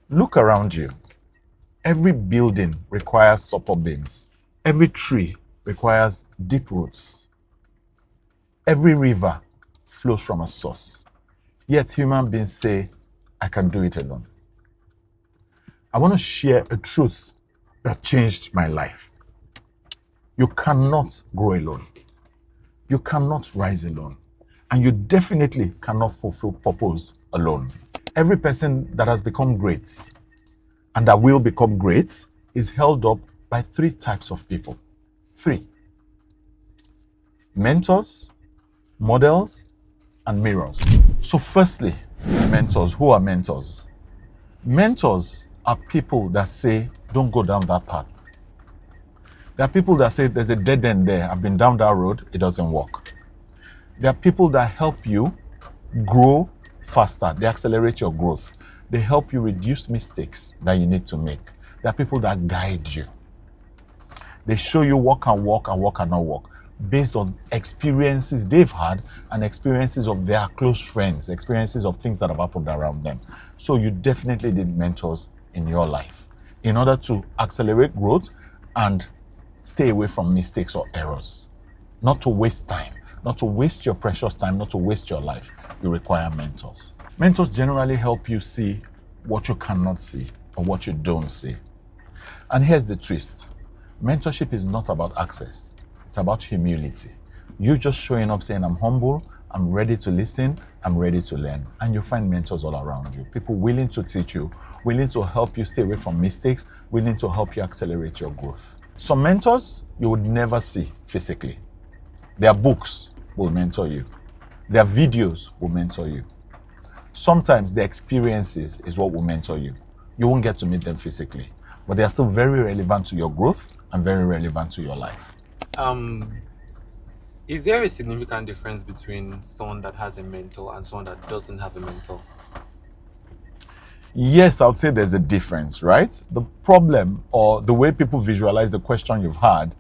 Look around you. Every building requires support beams. Every tree requires deep roots. Every river flows from a source. Yet human beings say, I can do it alone. I want to share a truth that changed my life. You cannot grow alone. You cannot rise alone. And you definitely cannot fulfill purpose alone. Every person that has become great and that will become great is held up by three types of people. Three: mentors, models, and mirrors. So firstly, mentors. Who are mentors? Mentors are people that say, don't go down that path. There are people that say, there's a dead end there. I've been down that road. It doesn't work. There are people that help you grow faster. They accelerate your growth. They help you reduce mistakes that you need to make. There are people that guide you. They show you what can work and what cannot work based on experiences they've had and experiences of their close friends, experiences of things that have happened around them. So you definitely need mentors in your life in order to accelerate growth and stay away from mistakes or errors. Not to waste time, not to waste your precious time, not to waste your life. You require mentors. Mentors generally help you see what you cannot see or what you don't see. And here's the twist. Mentorship is not about access. It's about humility. You just showing up saying, I'm humble, I'm ready to listen, I'm ready to learn. And you find mentors all around you. People willing to teach you, willing to help you stay away from mistakes, willing to help you accelerate your growth. Some mentors you would never see physically. Their books will mentor you. Their videos will mentor you. Sometimes their experiences is what will mentor you. You won't get to meet them physically, but they are still very relevant to your growth and very relevant to your life. Is there a significant difference between someone that has a mentor and someone that doesn't have a mentor? Yes, I would say there's a difference, right? The problem or the way people visualize the question you've had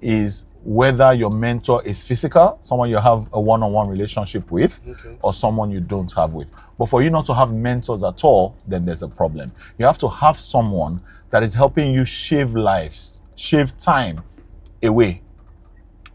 is whether your mentor is physical, someone you have a one-on-one relationship with, Okay. or someone you don't have with. But for you not to have mentors at all, then there's a problem. You have to have someone that is helping you shave lives, shave time away,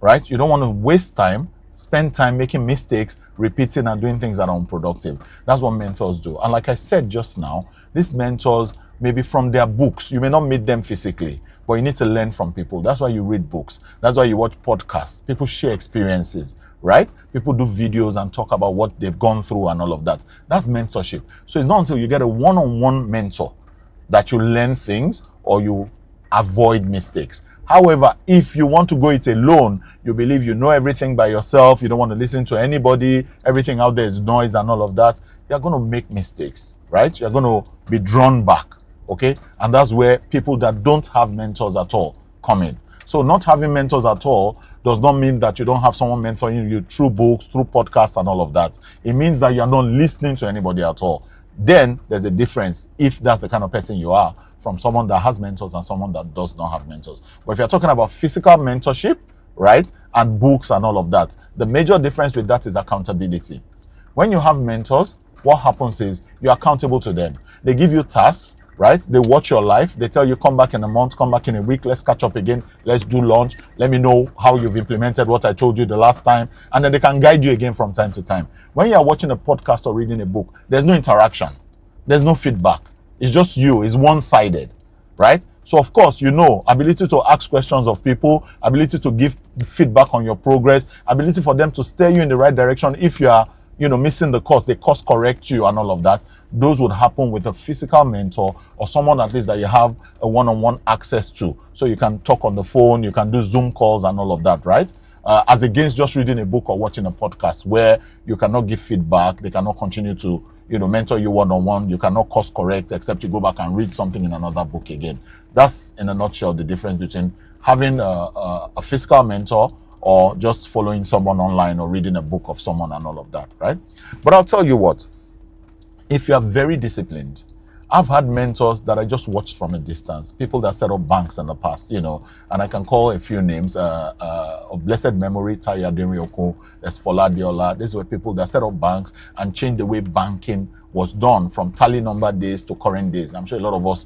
right? You don't want to waste time, spend time making mistakes, repeating and doing things that are unproductive. That's what mentors do. And like I said just now, these mentors, maybe from their books, you may not meet them physically, but you need to learn from people. That's why you read books. That's why you watch podcasts. People share experiences, right? People do videos and talk about what they've gone through and all of that. That's mentorship. So it's not until you get a one-on-one mentor that you learn things or you avoid mistakes. However, if you want to go it alone, you believe you know everything by yourself, you don't want to listen to anybody, everything out there is noise and all of that, you're going to make mistakes, right? You're going to be drawn back, okay? And that's where people that don't have mentors at all come in. So not having mentors at all does not mean that you don't have someone mentoring you through books, through podcasts and all of that. It means that you're not listening to anybody at all. Then there's a difference if that's the kind of person you are from someone that has mentors and someone that does not have mentors. But if you're talking about physical mentorship, right, and books and all of that, the major difference with that is accountability. When you have mentors, what happens is you're accountable to them. They give you tasks, right? They watch your life. They tell you, come back in a month, come back in a week, let's catch up again, let's do lunch, let me know how you've implemented what I told you the last time, and then they can guide you again from time to time. When you're watching a podcast or reading a book, there's no interaction, there's no feedback. It's just you, it's one-sided, right? So of course, you know, ability to ask questions of people, ability to give feedback on your progress, ability for them to steer you in the right direction. If you are, missing the course, they course correct you and all of that. Those would happen with a physical mentor or someone at least that you have a one-on-one access to. So you can talk on the phone, you can do Zoom calls and all of that, right? As against just reading a book or watching a podcast where you cannot give feedback, they cannot continue to, mentor you one-on-one, you cannot course correct except you go back and read something in another book again. That's, in a nutshell, the difference between having a physical mentor or just following someone online or reading a book of someone and all of that, right? But I'll tell you what, if you are very disciplined I've had mentors that I just watched from a distance, people that set up banks in the past, you know, and I can call a few names of blessed memory, Taya Demioko, Esfola Diola. These were people that set up banks and changed the way banking was done from tally number days to current days. I'm sure a lot of us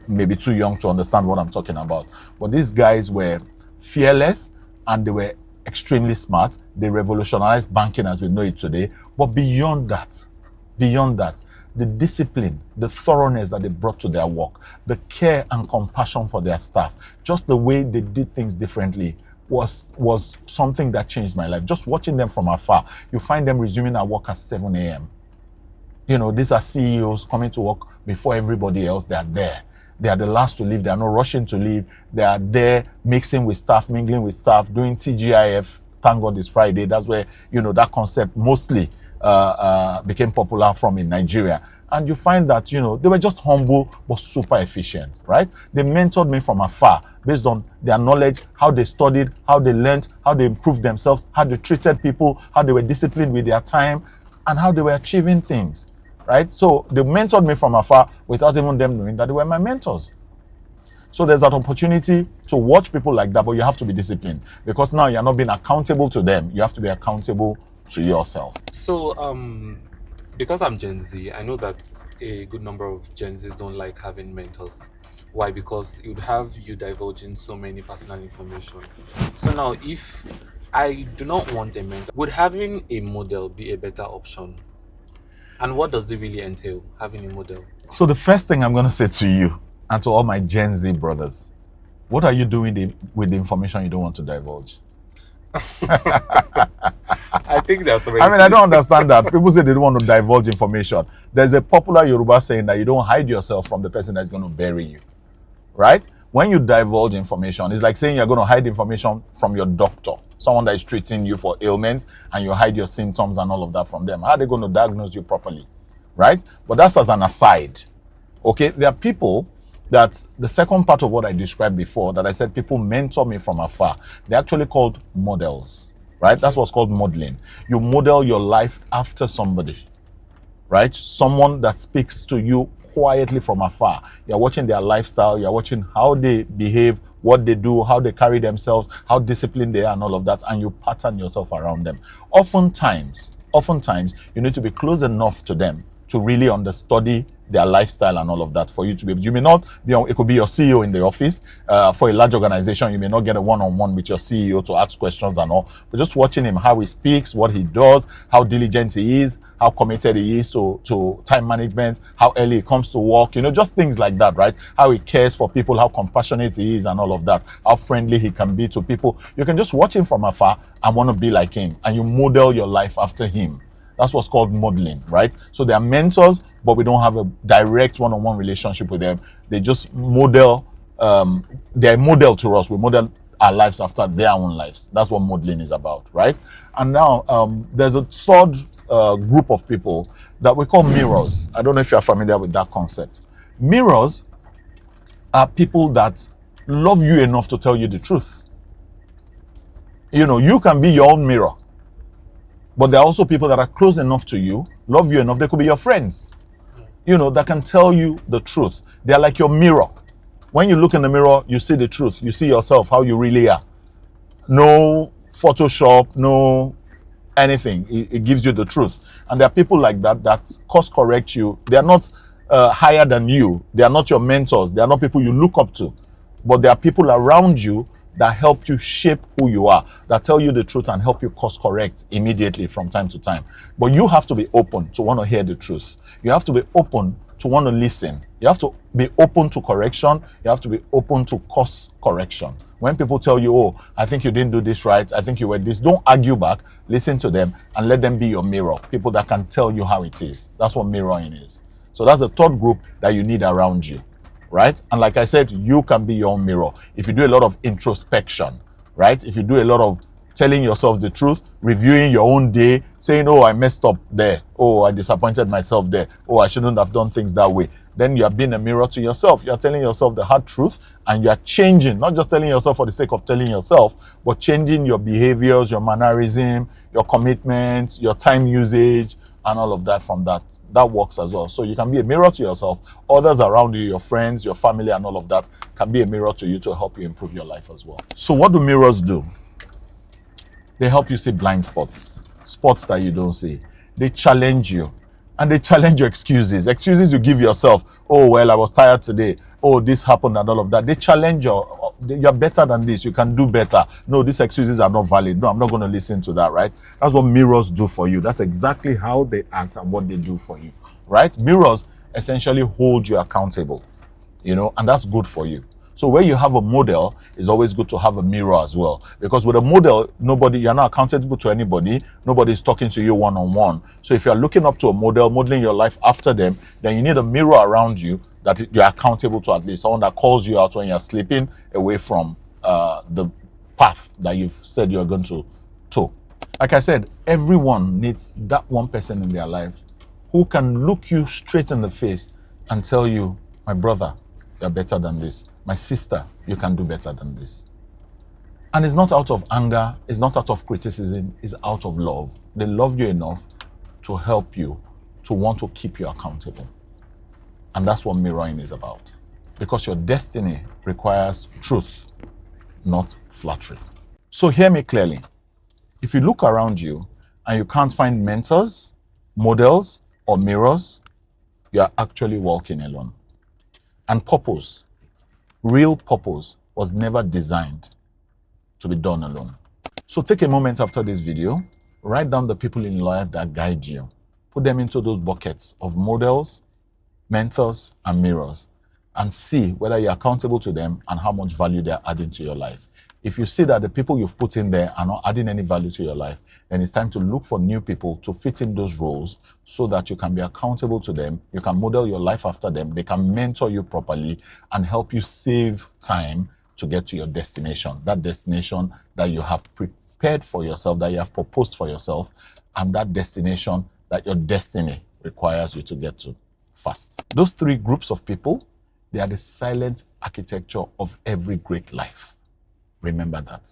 may be too young to understand what I'm talking about. But these guys were fearless and they were extremely smart. They revolutionized banking as we know it today. But beyond that, the discipline, the thoroughness that they brought to their work, the care and compassion for their staff, just the way they did things differently was something that changed my life. Just watching them from afar, you find them resuming their work at 7 a.m. You know, these are CEOs coming to work before everybody else. They are there. They are the last to leave. They are not rushing to leave. They are there mixing with staff, mingling with staff, doing TGIF. Thank God it's Friday. That's where, you know, that concept mostly became popular from in Nigeria. And you find that, you know, they were just humble but super efficient, right? They mentored me from afar based on their knowledge, how they studied, how they learned, how they improved themselves, how they treated people, how they were disciplined with their time, and how they were achieving things, right? So they mentored me from afar without even them knowing that they were my mentors. So there's that opportunity to watch people like that, but you have to be disciplined because now you're not being accountable to them. You have to be accountable to yourself. So, because I'm Gen Z, I know that a good number of Gen Zs don't like having mentors. Why? Because it would have you divulging so many personal information. So now, if I do not want a mentor, would having a model be a better option? And what does it really entail, having a model? So the first thing I'm going to say to you and to all my Gen Z brothers, what are you doing with the information you don't want to divulge? I think there's so many. I mean, I don't understand that. People say they don't want to divulge information. There's a popular Yoruba saying that you don't hide yourself from the person that's going to bury you, right? When you divulge information, it's like saying you're going to hide information from your doctor, someone that is treating you for ailments, and you hide your symptoms and all of that from them. How are they going to diagnose you properly, right? But that's as an aside, okay? There are people that the second part of what I described before, that I said people mentor me from afar, they're actually called models, right? That's what's called modeling. You model your life after somebody, right? Someone that speaks to you quietly from afar. You're watching their lifestyle, you're watching how they behave, what they do, how they carry themselves, how disciplined they are, and all of that, and you pattern yourself around them. Oftentimes, you need to be close enough to them to really understudy their lifestyle and all of that for you to be able. You may not be, it could be your CEO in the office. For a large organization, you may not get a one-on-one with your CEO to ask questions and all, but just watching him, how he speaks, what he does, how diligent he is, how committed he is to time management, how early he comes to work, you know, just things like that, right? How he cares for people, how compassionate he is and all of that, how friendly he can be to people. You can just watch him from afar and want to be like him, and you model your life after him. That's what's called modeling, right? So they are mentors, but we don't have a direct one-on-one relationship with them. They just model, they're model to us. We model our lives after their own lives. That's what modeling is about, right? And now there's a third group of people that we call mirrors. I don't know if you're familiar with that concept. Mirrors are people that love you enough to tell you the truth. You know, you can be your own mirror. But there are also people that are close enough to you, love you enough, they could be your friends, you know, that can tell you the truth. They are like your mirror. When you look in the mirror, you see the truth. You see yourself, how you really are. No Photoshop, no anything. It gives you the truth. And there are people like that that course correct you. They are not higher than you. They are not your mentors. They are not people you look up to. But there are people around you that help you shape who you are, that tell you the truth and help you course correct immediately from time to time. But you have to be open to want to hear the truth. You have to be open to want to listen. You have to be open to correction. You have to be open to course correction. When people tell you, oh, I think you didn't do this right, I think you were this, don't argue back. Listen to them and let them be your mirror. People that can tell you how it is. That's what mirroring is. So that's the third group that you need around you. Right? And like I said, you can be your own mirror. If you do a lot of introspection, right? If you do a lot of telling yourself the truth, reviewing your own day, saying, oh, I messed up there. Oh, I disappointed myself there. Oh, I shouldn't have done things that way. Then you are being a mirror to yourself. You are telling yourself the hard truth and you are changing, not just telling yourself for the sake of telling yourself, but changing your behaviors, your mannerism, your commitments, your time usage, and all of that from that. That works as well. So you can be a mirror to yourself. Others around you, your friends, your family, and all of that can be a mirror to you to help you improve your life as well. So what do mirrors do? They help you see blind spots, spots that you don't see. They challenge you, and they challenge your excuses you give yourself. Oh, well, I was tired today. Oh, this happened and all of that. They challenge you're better than this. You can do better. No, these excuses are not valid. No, I'm not going to listen to that, right? That's what mirrors do for you. That's exactly how they act and what they do for you, right? Mirrors essentially hold you accountable, and that's good for you. So where you have a model, it's always good to have a mirror as well. Because with a model, you're not accountable to anybody. Nobody's talking to you one-on-one. So if you're looking up to a model, modeling your life after them, then you need a mirror around you that you're accountable to, at least someone that calls you out when you're sleeping away from the path that you've said you're going to toe. Like I said, everyone needs that one person in their life who can look you straight in the face and tell you, my brother, you're better than this. My sister, you can do better than this. And it's not out of anger, it's not out of criticism, it's out of love. They love you enough to help you, to want to keep you accountable. And that's what mirroring is about. Because your destiny requires truth, not flattery. So hear me clearly. If you look around you and you can't find mentors, models, or mirrors, you are actually walking alone. And purpose, real purpose, was never designed to be done alone. So take a moment after this video, write down the people in life that guide you. Put them into those buckets of models, mentors, and mirrors, and see whether you're accountable to them and how much value they're adding to your life. If you see that the people you've put in there are not adding any value to your life, then it's time to look for new people to fit in those roles so that you can be accountable to them, you can model your life after them, they can mentor you properly and help you save time to get to your destination. That destination that you have prepared for yourself, that you have proposed for yourself, and that destination that your destiny requires you to get to fast. Those three groups of people, they are the silent architecture of every great life. Remember that.